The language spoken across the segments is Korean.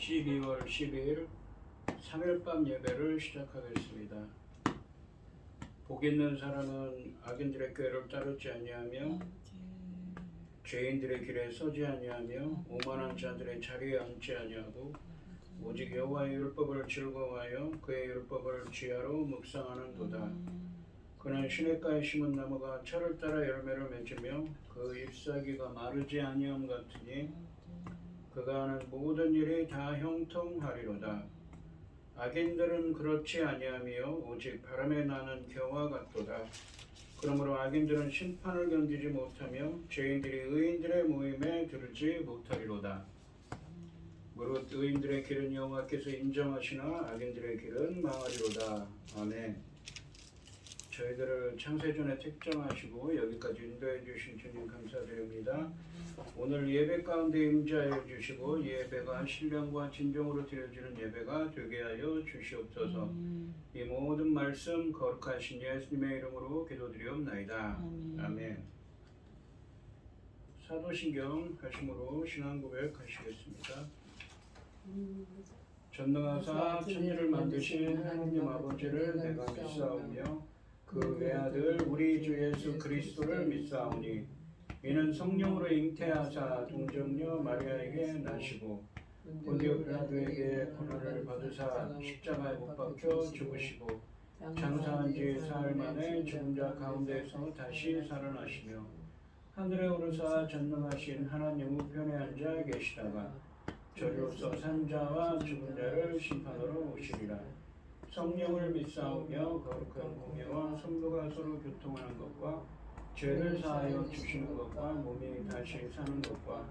12월 12일 3일 밤 예배를 시작하겠습니다. 복 있는 사람은 악인들의 꾀를 따르지 아니하며 죄인들의 길에 서지 아니하며 오만한 자들의 자리에 앉지 아니하고 오직 여호와의 율법을 즐거워하여 그의 율법을 지하로 묵상하는도다. 그는 시냇가에 심은 나무가 철을 따라 열매를 맺으며 그 잎사귀가 마르지 아니함 같으니 그가 하는 모든 일이 다 형통하리로다. 악인들은 그렇지 아니하며 오직 바람에 나는 겨와 같도다. 그러므로 악인들은 심판을 견디지 못하며 죄인들이 의인들의 모임에 들지 못하리로다. 무릇 의인들의 길은 여호와께서 인정하시나 악인들의 길은 망하리로다. 아멘. 저희들을 창세전에 택정하시고 여기까지 인도해 주신 주님 감사드립니다. 오늘 예배 가운데 임재하여 주시고 예배가 신령과 진정으로 드려지는 예배가 되게 하여 주시옵소서. 이 모든 말씀 거룩하신 예수님의 이름으로 기도드리옵나이다. 아멘. 사도신경 하심으로 신앙 고백하시겠습니다. 전능하사 천지를 만드신 하나님 아버지를 내가 믿사오며 그 외아들 우리 주 예수 그리스도를 믿사오니 이는 성령으로 잉태하사 동정녀 마리아에게 나시고 본디오 빌라도에게 고난을 받으사 십자가에 못 박혀 죽으시고 장사한 지 사흘 만에 죽은 자 가운데서 다시 살아나시며 하늘에 오르사 전능하신 하나님 우편에 앉아 계시다가 저리로서 산자와 죽은 자를 심판하러 오시리라. 성령을 믿사오며 거룩한 공예와 성도가 서로 교통하는 것과 죄를 사하여 주시는 것과 몸이 다시 사는 것과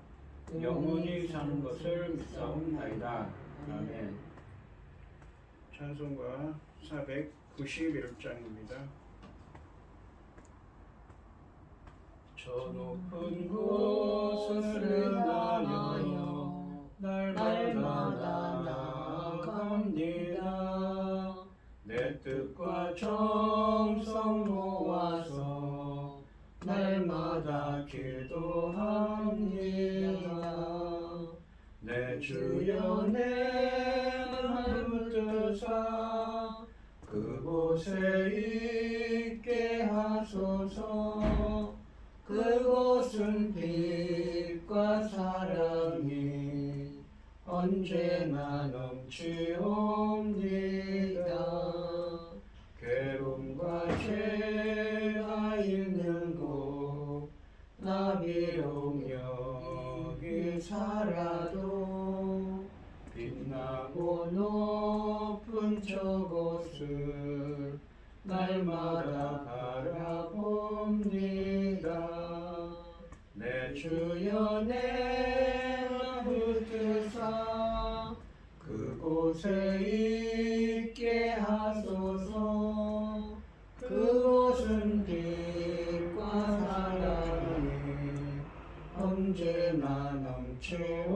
영원히 사는 것을 믿사옵나이다. 아멘. 찬송가 491장입니다. 저 높은 곳을 향하여 날마다 나아갑니다. 내 뜻과 정성 모아서 날마다 기도합니다. 내 주여 내 마음 뜻사 그곳에 있게 하소서. 그곳은 빛과 사랑이 언제나 넘치옵니다. 괴로움과 죄가 있는 곳 나 비록 여기 살아도 빛나고 높은 저곳을 날마다 바라봅니다. 내 주여 내 마음 뜻사 그곳에 있게 하소서. 그곳은 빛과 사랑이 언제나 넘쳐옵니다.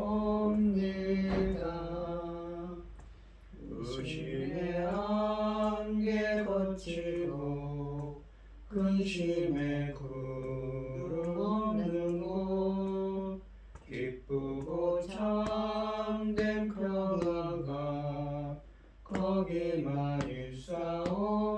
의심의 안개 거치고 근심의 구름 없는 곳 기쁘고 참된 평화가 거기만 있사옵니다.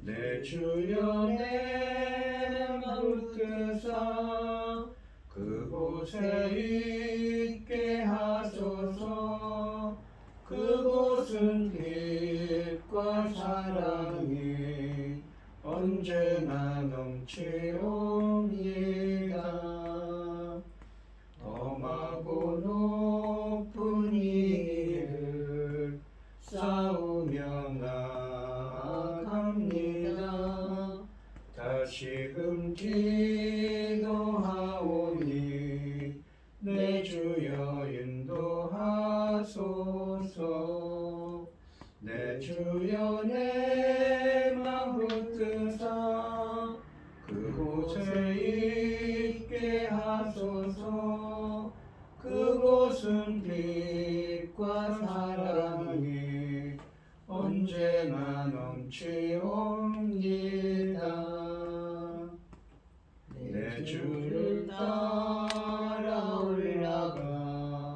내 주여 내 마음 뜻사 그곳에 있게 하소서. 그곳은 빛과 사랑이 언제나 넘치옵니다. 험하고 높은 일을 싸우며 나아갑니다. 다시금 기도하오니 내 주여 인도하소서. 내 주여 내 마음 뜻사 그곳에 있게 하소서. 그곳은 빛과 사랑이 언제나 넘치옵니다. 내 주를 따라 올라가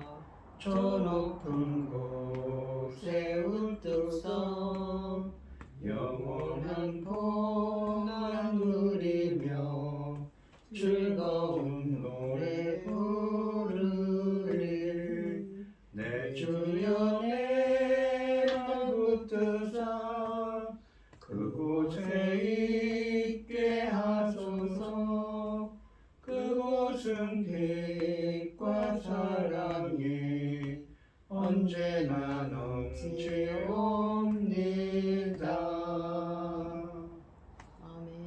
하시사 그곳에 있게 하소서. 그곳은 빛과 사랑이 언제나 넘치옵니다.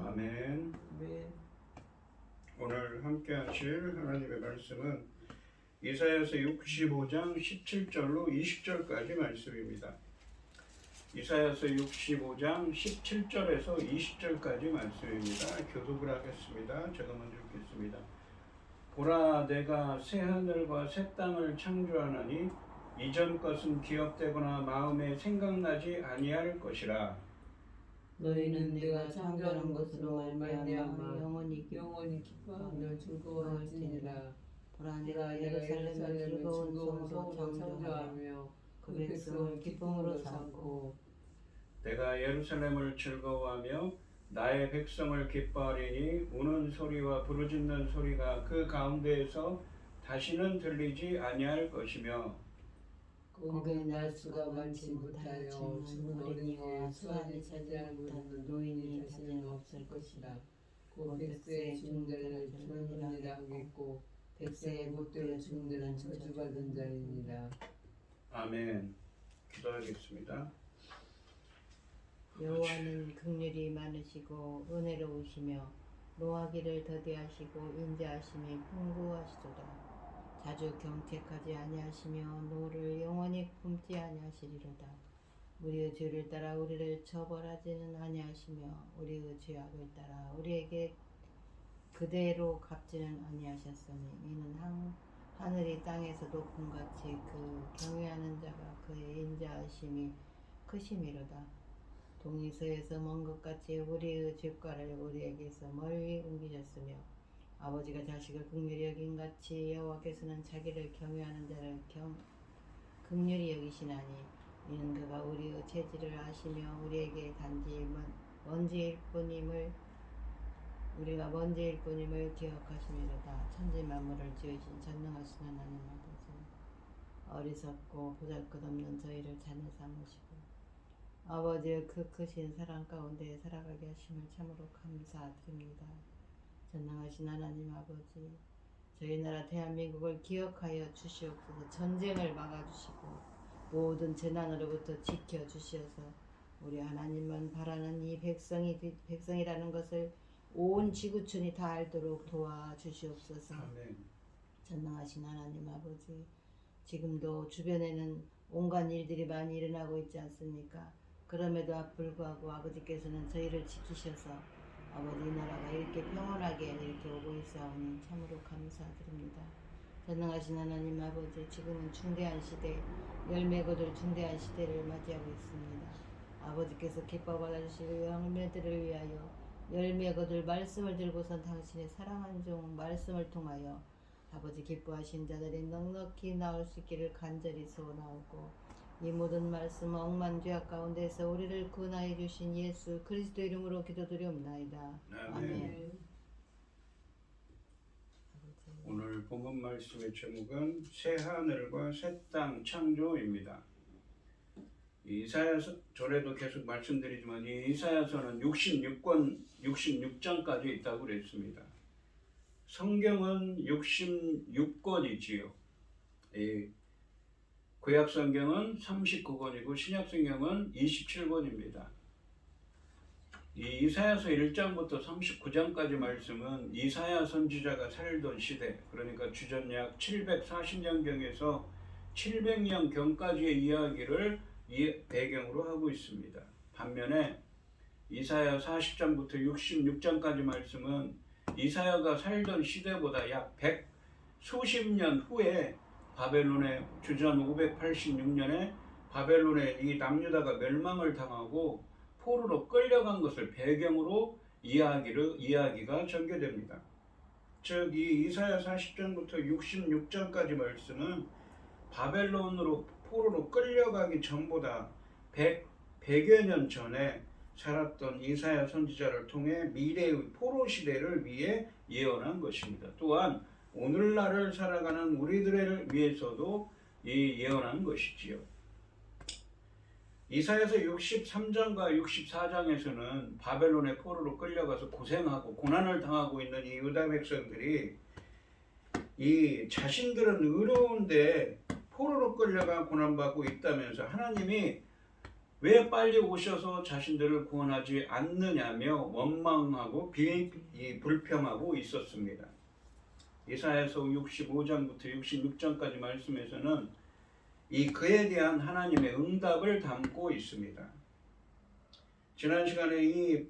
아멘. 오늘 함께 하실 하나님의 말씀은 이사야서 65장 17절로 20절까지 말씀입니다. 이사야서 65장 17절에서 20절까지 말씀입니다. 교독을 하겠습니다. 제가 먼저 읽겠습니다. 보라, 내가 새 하늘과 새 땅을 창조하나니 이전 것은 기억되거나 마음에 생각나지 아니할 것이라. 너희는 내가 창조한 것으로 말미암아 영원히 기뻐하며 즐거워할지니라. 보라, 내가 예루살렘을 즐거운 성으로 창조하며 그 백성을 기쁨으로 삼고 내가 예루살렘을 즐거워하며 나의 백성을 기뻐하리니 우는 소리와 부르짖는 소리가 그 가운데에서 다시는 들리지 아니할 것이며 거기에 날수가 많지 못하여 죽은 어린이와 수완이 차지할 못하는 노인이 다시는 없을 것이라. 곧 백세의 중들을 주는이라 하겠고 백세의 못되어 중들은 저주받은 자이니라. 아멘. 기도하겠습니다. 여호와는 긍휼이 많으시고 은혜로우시며 노하기를 더디하시고 인자하심이 풍부하시도다. 자주 경책하지 아니하시며 노를 영원히 품지 아니하시리로다. 우리의 죄를 따라 우리를 처벌하지는 아니하시며 우리의 죄악을 따라 우리에게 그대로 갚지는 아니하셨으니 이는 하늘이 땅에서 높음같이 그 경외하는 자가 그의 인자하심이 크심이로다. 동이서에서 먼 것 같이 우리의 죄과를 우리에게서 멀리 옮기셨으며 아버지가 자식을 긍휼히 여긴 같이 여호와께서는 자기를 경외하는 자를 긍휼히 여기시나니 이는 그가 우리의 체질을 아시며 우리에게 단지 우리가 먼지일 뿐임을 기억하심이로다. 천지 만물을 지으신 전능하신 하나님 아버지, 어리석고 보잘것없는 저희를 자녀 삼으시고 아버지의 그 크신 사랑 가운데 살아가게 하심을 참으로 감사드립니다. 전능하신 하나님 아버지, 저희 나라 대한민국을 기억하여 주시옵소서. 전쟁을 막아주시고 모든 재난으로부터 지켜주시어서 우리 하나님만 바라는 이 백성이라는 것을 온 지구촌이 다 알도록 도와주시옵소서. 아멘. 전능하신 하나님 아버지, 지금도 주변에는 온갖 일들이 많이 일어나고 있지 않습니까? 그럼에도 불구하고 아버지께서는 저희를 지키셔서 아버지 나라가 이렇게 평온하게 이렇게 오고 있사오니 참으로 감사드립니다. 전능하신 하나님 아버지, 지금은 중대한 시대, 열매 거둘 중대한 시대를 맞이하고 있습니다. 아버지께서 기뻐 받아주실 열매들을 위하여 열매 거둘 말씀을 들고선 당신의 사랑한 종 말씀을 통하여 아버지 기뻐하신 자들이 넉넉히 나올 수 있기를 간절히 소원하오고, 이 모든 말씀 억만 죄악 가운데서 우리를 구원하여 주신 예수 그리스도 이름으로 기도드리옵나이다. 아멘. 오늘 본문 말씀의 제목은 새 하늘과 새 땅 창조입니다. 이사야서, 전에도 계속 말씀드리지만 이 이사야서는 66장까지 있다고 그랬습니다. 성경은 66권이지요. 구약 성경은 39권이고 신약 성경은 27권입니다. 이 이사야서 1장부터 39장까지 말씀은 이사야 선지자가 살던 시대, 그러니까 주전 약 740년경에서 700년경까지의 이야기를 배경으로 하고 있습니다. 반면에 이사야 40장부터 66장까지 말씀은 이사야가 살던 시대보다 약 수십 년 후에 바벨론의 주전 586년에 바벨론의 이 남유다가 멸망을 당하고 포로로 끌려간 것을 배경으로 이야기가 전개됩니다. 즉 이 이사야 40장부터 66장까지 말씀은 바벨론으로 포로로 끌려가기 전보다 100여 년 전에 살았던 이사야 선지자를 통해 미래의 포로 시대를 위해 예언한 것입니다. 또한 오늘날을 살아가는 우리들을 위해서도 예언한 것이지요. 이사야서 63장과 64장에서는 바벨론의 포로로 끌려가서 고생하고 고난을 당하고 있는 이 유다 백성들이 이 자신들은 의로운데 포로로 끌려가 고난받고 있다면서 하나님이 왜 빨리 오셔서 자신들을 구원하지 않느냐며 원망하고 불평하고 있었습니다. 이사야서 65장부터 66장까지 말씀에서는 이 그에 대한 하나님의 응답을 담고 있습니다. 지난 시간에 이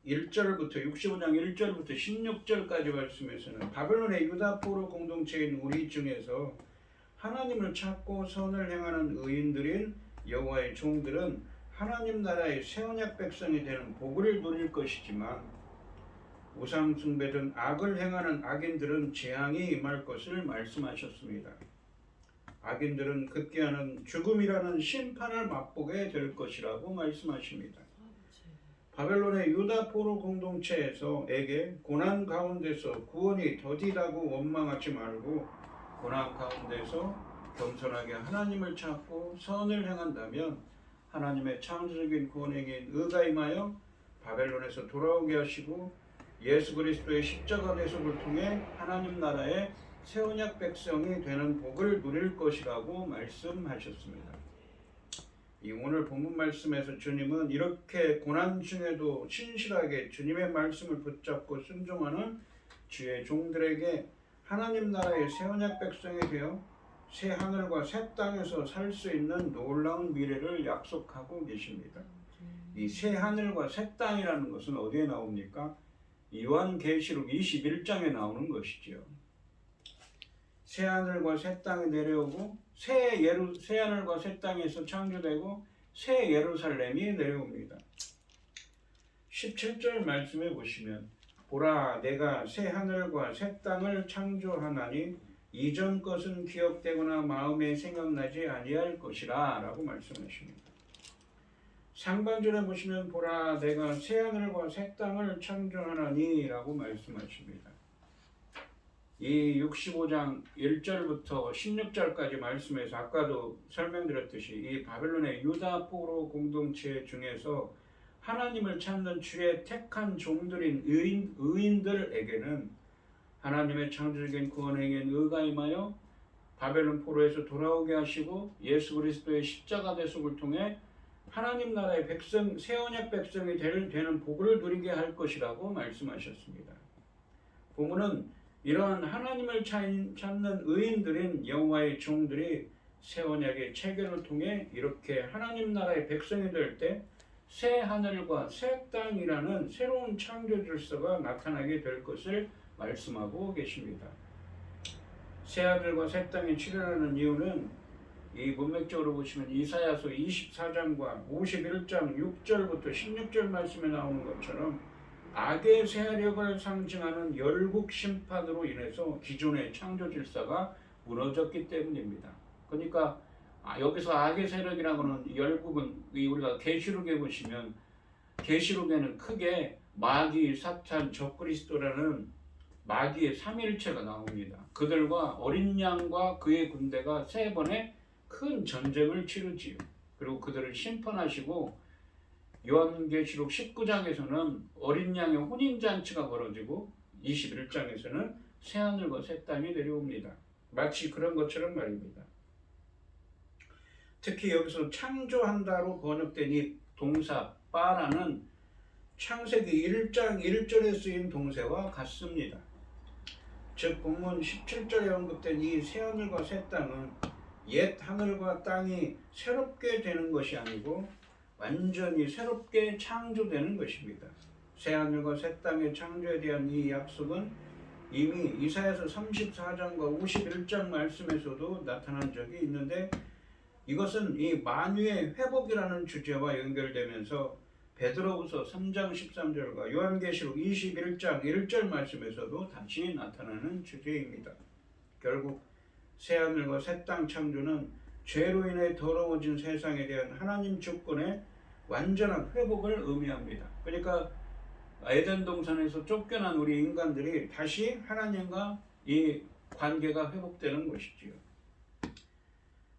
1절부터 65장 1절부터 16절까지 말씀에서는 바벨론의 유다 포로 공동체인 우리 중에서 하나님을 찾고 선을 행하는 의인들인 여호와의 종들은 하나님 나라의 새 언약 백성이 되는 복을 누릴 것이지만 우상 숭배든 악을 행하는 악인들은 재앙이 임할 것을 말씀하셨습니다. 악인들은 급기야는 죽음이라는 심판을 맛보게 될 것이라고 말씀하십니다. 바벨론의 유다 포로 공동체에서에게 고난 가운데서 구원이 더디다고 원망하지 말고 고난 가운데서 겸손하게 하나님을 찾고 선을 행한다면 하나님의 창조적인 구원에게 의가 임하여 바벨론에서 돌아오게 하시고 예수 그리스도의 십자가 대속을 통해 하나님 나라의 새 언약 백성이 되는 복을 누릴 것이라고 말씀하셨습니다. 이 오늘 본문 말씀에서 주님은 이렇게 고난 중에도 신실하게 주님의 말씀을 붙잡고 순종하는 주의 종들에게 하나님 나라의 새 언약 백성이 되어 새 하늘과 새 땅에서 살 수 있는 놀라운 미래를 약속하고 계십니다. 이 새 하늘과 새 땅이라는 것은 어디에 나옵니까? 요한계시록 21장에 나오는 것이지요. 새 하늘과 새 땅이 내려오고 새 하늘과 새 땅에서 창조되고 새 예루살렘이 내려옵니다. 17절 말씀해 보시면 보라 내가 새 하늘과 새 땅을 창조하나니 이전 것은 기억되거나 마음에 생각나지 아니할 것이라 라고 말씀하십니다. 상반절에 보시면 보라 내가 새 하늘과 새 땅을 창조하나니 라고 말씀하십니다. 이 65장 1절부터 16절까지 말씀에서 아까도 설명드렸듯이 이 바벨론의 유다 포로 공동체 중에서 하나님을 찾는 주의 택한 종들인 의인들에게는 하나님의 창조적인 구원행에 의가 임하여 바벨론 포로에서 돌아오게 하시고 예수 그리스도의 십자가 대속을 통해 하나님 나라의 백성, 새 언약 백성이 되는 복을 누리게 할 것이라고 말씀하셨습니다. 본문은 이러한 하나님을 찾는 의인들인 여호와의 종들이 새 언약의 체결을 통해 이렇게 하나님 나라의 백성이 될 때 새 하늘과 새 땅이라는 새로운 창조 질서가 나타나게 될 것을 말씀하고 계십니다. 새 하늘과 새 땅이 출현하는 이유는 이 문맥적으로 보시면 이사야서 24장과 51장 6절부터 16절 말씀에 나오는 것처럼 악의 세력을 상징하는 열국 심판으로 인해서 기존의 창조 질서가 무너졌기 때문입니다. 그러니까 여기서 악의 세력이라고는 열국은 우리가 계시록에 보시면 계시록에는 크게 마귀, 사탄, 적그리스도라는 마귀의 삼일체가 나옵니다. 그들과 어린 양과 그의 군대가 세 번의 큰 전쟁을 치르지요. 그리고 그들을 심판하시고 요한계시록 19장에서는 어린 양의 혼인잔치가 벌어지고 21장에서는 새하늘과 새 땅이 내려옵니다. 마치 그런 것처럼 말입니다. 특히 여기서 창조한다로 번역된 이 동사 빠라는 창세기 1장 1절에 쓰인 동사와 같습니다. 즉 본문 17절에 언급된 이 새하늘과 새 땅은 옛 하늘과 땅이 새롭게 되는 것이 아니고 완전히 새롭게 창조되는 것입니다. 새하늘과 새 땅의 창조에 대한 이 약속은 이미 이사야서 34장과 51장 말씀에서도 나타난 적이 있는데 이것은 이 만유의 회복이라는 주제와 연결되면서 베드로후서 3장 13절과 요한계시록 21장 1절 말씀에서도 다시 나타나는 주제입니다. 결국 새하늘과 새 땅 창조는 죄로 인해 더러워진 세상에 대한 하나님 주권의 완전한 회복을 의미합니다. 그러니까 에덴 동산에서 쫓겨난 우리 인간들이 다시 하나님과 이 관계가 회복되는 것이지요.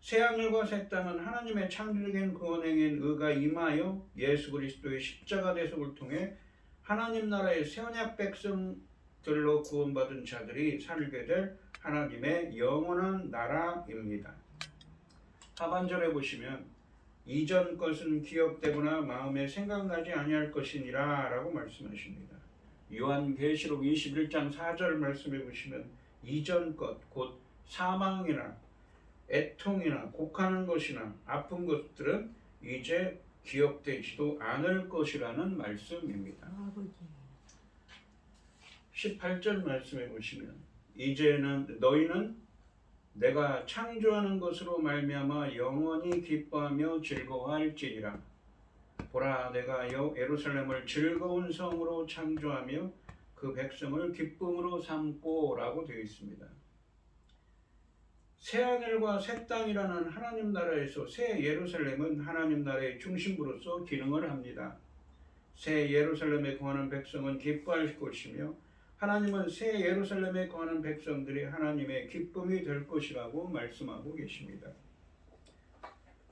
새하늘과 새 땅은 하나님의 창조적인 구원행인 의가 임하여 예수 그리스도의 십자가 대속을 통해 하나님 나라의 새 언약 백성들로 구원받은 자들이 살게 될 하나님의 영원한 나라입니다. 하반절에 보시면 이전 것은 기억되거나 마음에 생각나지 아니할 것이니라 라고 말씀하십니다. 요한계시록 21장 4절 말씀해 보시면 이전 것, 곧 사망이나 애통이나 곡하는 것이나 아픈 것들은 이제 기억되지도 않을 것이라는 말씀입니다. 18절 말씀해 보시면 이제는 너희는 내가 창조하는 것으로 말미암아 영원히 기뻐하며 즐거워할지니라. 보라, 내가 예루살렘을 즐거운 성으로 창조하며 그 백성을 기쁨으로 삼고 라고 되어 있습니다. 새하늘과 새 땅이라는 하나님 나라에서 새 예루살렘은 하나님 나라의 중심부로서 기능을 합니다. 새 예루살렘에 거하는 백성은 기뻐할 것이며 하나님은 새 예루살렘에 거하는 백성들이 하나님의 기쁨이 될 것이라고 말씀하고 계십니다.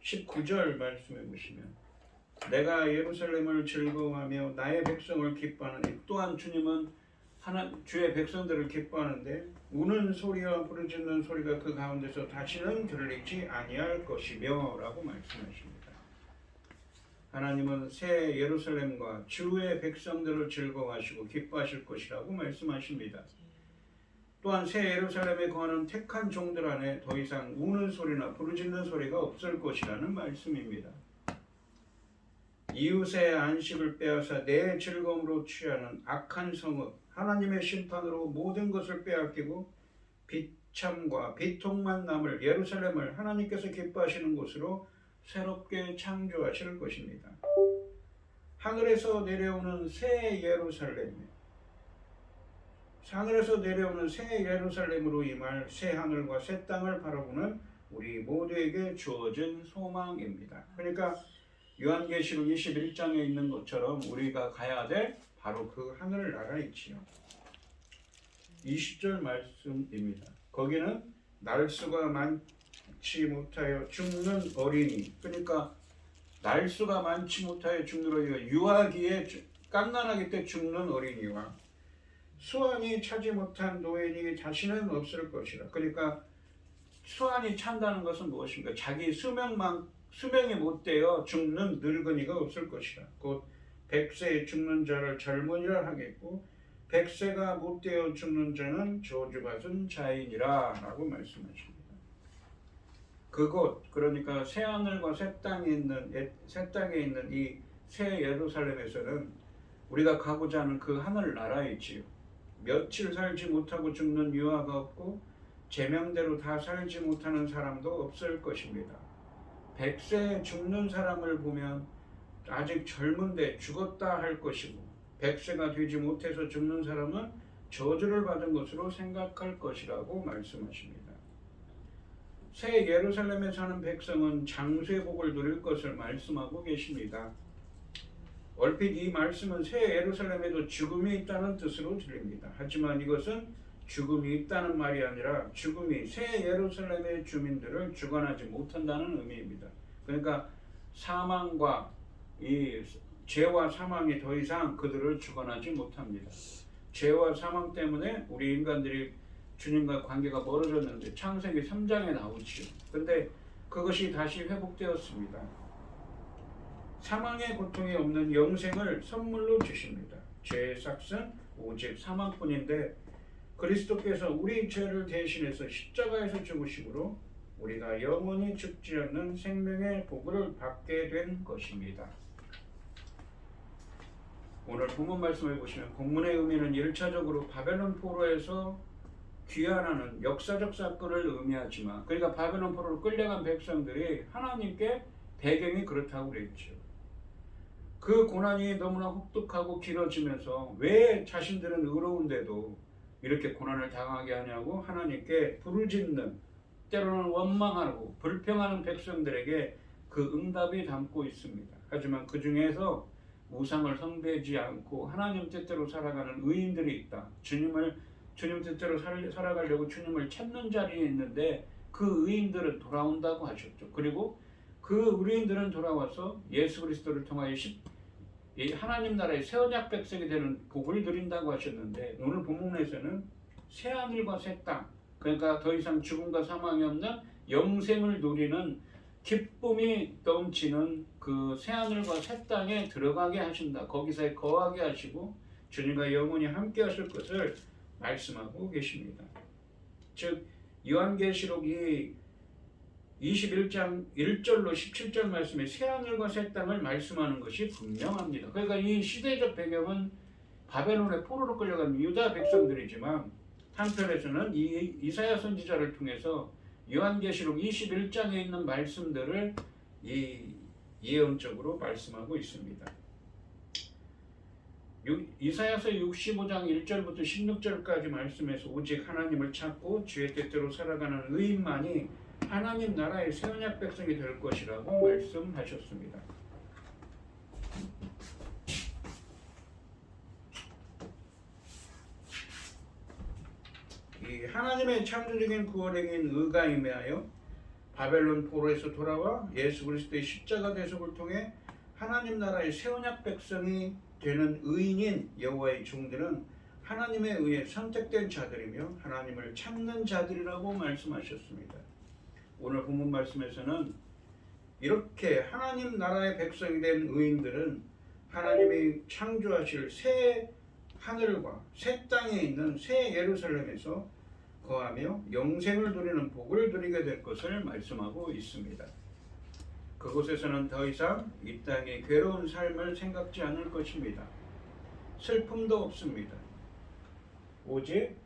19절 말씀해 보시면 내가 예루살렘을 즐거워하며 나의 백성을 기뻐하는 또한 주님은 주의 백성들을 기뻐하는데 우는 소리와 부르짖는 소리가 그 가운데서 다시는 들리지 아니할 것이며 라고 말씀하십니다. 하나님은 새 예루살렘과 주의 백성들을 즐거워하시고 기뻐하실 것이라고 말씀하십니다. 또한 새 예루살렘에 거하는 택한 종들 안에 더 이상 우는 소리나 부르짖는 소리가 없을 것이라는 말씀입니다. 이웃의 안식을 빼앗아 내 즐거움으로 취하는 악한 성읍, 하나님의 심판으로 모든 것을 빼앗기고 비참과 비통만 남을 예루살렘을 하나님께서 기뻐하시는 곳으로 새롭게 창조하실 것입니다. 하늘에서 내려오는 새 예루살렘으로 임할 새 하늘과 새 땅을 바라보는 우리 모두에게 주어진 소망입니다. 그러니까 요한계시록 21장에 있는 것처럼 우리가 가야 될 바로 그 하늘나라이지요. 20절 말씀입니다. 거기는 날수가 많지 못하여 죽는 어린이, 그러니까 날수가 많지 못하여 죽는 어린이가 유아기에 갓난아기 때 죽는 어린이와 수완이 차지 못한 노인이 다시는 없을 것이라. 그러니까 수완이 찬다는 것은 무엇입니까? 자기 수명이 못 되어 죽는 늙은이가 없을 것이라. 곧 100세에 죽는 자를 젊은이라 하겠고 100세가 못 되어 죽는 자는 저주받은 자이니라 라고 말씀하십니다. 그곳, 그러니까 새하늘과 새 땅에 있는 이 새 예루살렘에서는 우리가 가고자 하는 그 하늘나라이지요. 며칠 살지 못하고 죽는 유아가 없고 제명대로 다 살지 못하는 사람도 없을 것입니다. 100세에 죽는 사람을 보면 아직 젊은데 죽었다 할 것이고 100세가 되지 못해서 죽는 사람은 저주를 받은 것으로 생각할 것이라고 말씀하십니다. 새 예루살렘에 사는 백성은 장수의 복을 누릴 것을 말씀하고 계십니다. 얼핏 이 말씀은 새 예루살렘에도 죽음이 있다는 뜻으로 들립니다. 하지만 이것은 죽음이 있다는 말이 아니라 죽음이 새 예루살렘의 주민들을 주관하지 못한다는 의미입니다. 그러니까 사망과 이 죄와 사망이 더 이상 그들을 주관하지 못합니다. 죄와 사망 때문에 우리 인간들이 주님과 관계가 멀어졌는데 창세기 3장에 나오지요. 그런데 그것이 다시 회복되었습니다. 사망의 고통이 없는 영생을 선물로 주십니다. 죄의 삭은 오직 사망뿐인데 그리스도께서 우리 죄를 대신해서 십자가에서 죽으심으로 우리가 영원히 죽지 않는 생명의 복을 받게 된 것입니다. 오늘 본문 말씀을 보시면 본문의 의미는 1차적으로 바벨론 포로에서 귀환하는 역사적 사건을 의미하지만, 그러니까 바벨론 포로로 끌려간 백성들이 하나님께 배경이 그렇다고 그랬죠. 그 고난이 너무나 혹독하고 길어지면서 왜 자신들은 의로운데도 이렇게 고난을 당하게 하냐고 하나님께 부르짖는, 때로는 원망하고 불평하는 백성들에게 그 응답이 담고 있습니다. 하지만 그 중에서 우상을 숭배하지 않고 하나님 뜻대로 살아가는 의인들이 있다. 주님 뜻대로 살아가려고 주님을 찾는 자리에 있는데 그 의인들은 돌아온다고 하셨죠. 그리고 그 의인들은 돌아와서 예수 그리스도를 통하여 이 하나님 나라의 새 언약 백성이 되는 복을 누린다고 하셨는데, 오늘 본문에서는 새 하늘과 새 땅, 그러니까 더 이상 죽음과 사망이 없는 영생을 누리는 기쁨이 넘치는 그 새 하늘과 새 땅에 들어가게 하신다. 거기서 거하게 하시고 주님과 영원히 함께 하실 것을 말씀하고 계십니다. 즉 요한계시록이 21장 1절로 17절 말씀에 새하늘과 새 땅을 말씀하는 것이 분명합니다. 그러니까 이 시대적 배경은 바벨론의 포로로 끌려간 유다 백성들이지만, 한편에서는 이 이사야 선지자를 통해서 요한계시록 21장에 있는 말씀들을 예언적으로 말씀하고 있습니다. 이사야서 65장 1절부터 16절까지 말씀에서 오직 하나님을 찾고 주의 뜻대로 살아가는 의인만이 하나님 나라의 새 언약 백성이 될 것이라고 말씀하셨습니다. 이 하나님의 창조적인 구원행인 의가 임하여 바벨론 포로에서 돌아와 예수 그리스도의 십자가 대속을 통해 하나님 나라의 새 언약 백성이 되는 의인인 여호와의 종들은 하나님에 의해 선택된 자들이며 하나님을 찾는 자들이라고 말씀하셨습니다. 오늘 본문 말씀에서는 이렇게 하나님 나라의 백성이 된 의인들은 하나님이 창조하실 새 하늘과 새 땅에 있는 새 예루살렘에서 거하며 영생을 누리는 복을 누리게 될 것을 말씀하고 있습니다. 그곳에서는 더 이상 이 땅의 괴로운 삶을 생각지 않을 것입니다. 슬픔도 없습니다. 오직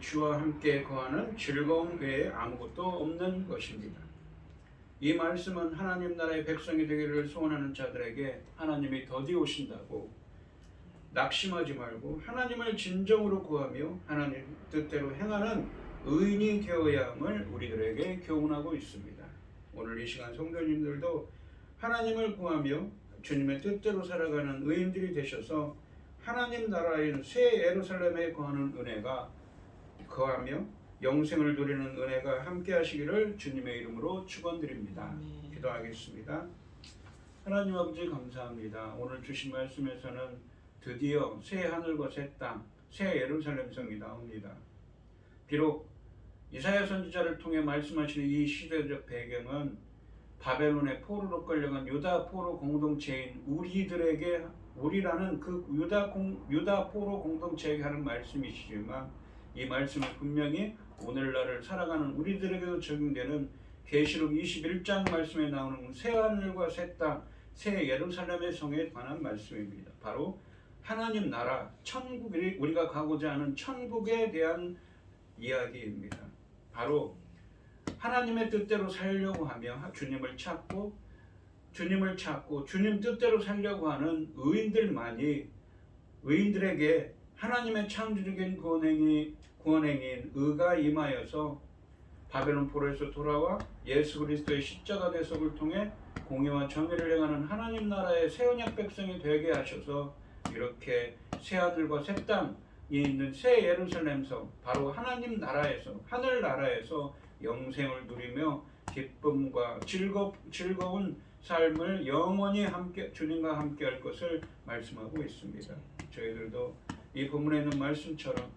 주와 함께 거하는 즐거움 외에 아무것도 없는 것입니다. 이 말씀은 하나님 나라의 백성이 되기를 소원하는 자들에게 하나님이 더디 오신다고 낙심하지 말고 하나님을 진정으로 구하며 하나님 뜻대로 행하는 의인이 되어야 함을 우리들에게 교훈하고 있습니다. 오늘 이 시간 성도님들도 하나님을 구하며 주님의 뜻대로 살아가는 의인들이 되셔서 하나님 나라인 새 예루살렘에 거하는 은혜가 거하며 영생을 누리는 은혜가 함께 하시기를 주님의 이름으로 축원드립니다. 기도하겠습니다. 하나님 아버지 감사합니다. 오늘 주신 말씀에서는 드디어 새 하늘과 새 땅, 새 예루살렘 성이 나옵니다. 비록 이사야 선지자를 통해 말씀하시는 이 시대적 배경은 바벨론의 포로로 끌려간 유다 포로 공동체인 우리라는 그 유다 포로 공동체에게 하는 말씀이시지만, 이 말씀은 분명히 오늘날을 살아가는 우리들에게도 적용되는 계시록 21장 말씀에 나오는 새 하늘과 새 땅, 새 예루살렘의 성에 관한 말씀입니다. 바로 하나님 나라, 천국이 우리가 가고자 하는 천국에 대한 이야기입니다. 바로 하나님의 뜻대로 살려고 하며 주님을 찾고 주님 뜻대로 살려고 하는 의인들에게 하나님의 창조적인 구원행인 의가 임하여서 바벨론 포로에서 돌아와 예수 그리스도의 십자가 대속을 통해 공의와 정의를 행하는 하나님 나라의 새 언약 백성이 되게 하셔서 이렇게 새 하늘과 새 땅이 있는 새 예루살렘 성, 바로 하나님 나라에서, 하늘 나라에서 영생을 누리며 기쁨과 즐거운 삶을 영원히 주님과 함께 할 것을 말씀하고 있습니다. 저희들도 이 본문에 있는 말씀처럼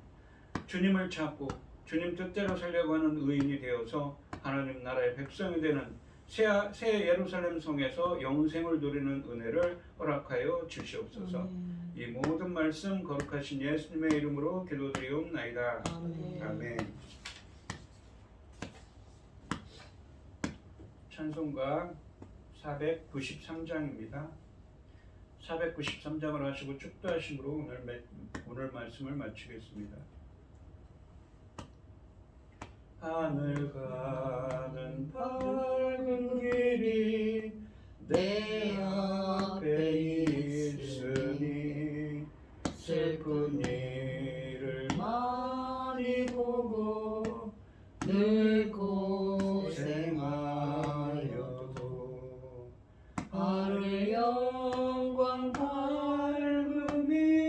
주님을 찾고 주님 뜻대로 살려고 하는 의인이 되어서 하나님 나라의 백성이 되는 새 예루살렘 성에서 영생을 누리는 은혜를 허락하여 주시옵소서. 이 모든 말씀 거룩하신 예수님의 이름으로 기도드리옵나이다. 아멘. 찬송가 493장입니다. 493장을 하시고 축도하심으로 오늘 말씀을 마치겠습니다. 하늘 가는 밝은 길이 내 앞에 있으니 슬픈 일을 많이 보고 늘 고생하여도 하늘 영광 밝음이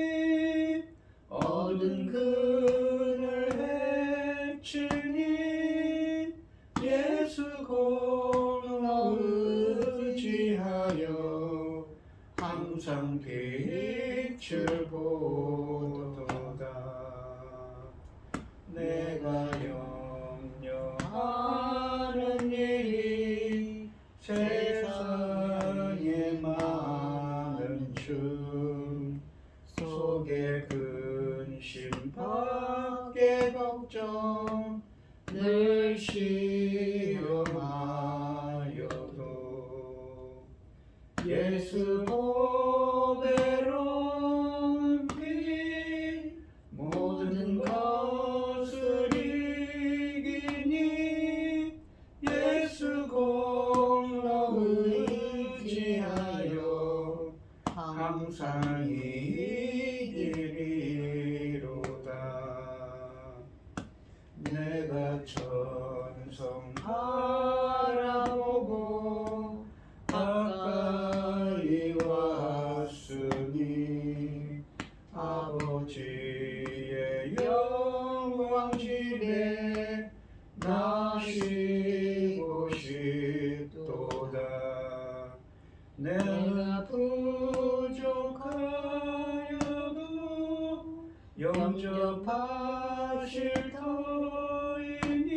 항상 이기리로다. 내가 천성 바라보고 가까이 왔으니 아버지의 영광집에 나시고 싶도다. 내가 부족하여도 영접하실 터이니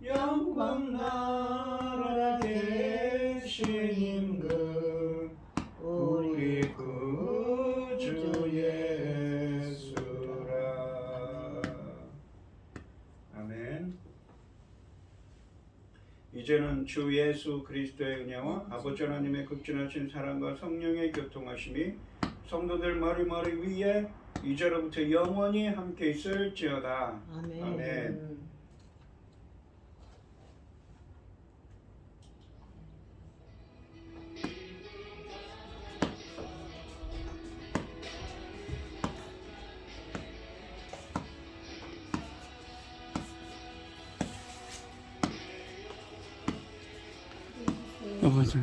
영광 나라 계신 임금 우리 구주 예수라. 아멘. 이제는 주 예수 그리스도의 은혜와 아버지 하나님의 극진하신 사랑과 성령의 교통하심이 성도들 머리머리 위에 이제로부터 영원히 함께 있을지어다. 아멘. 아멘.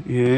예.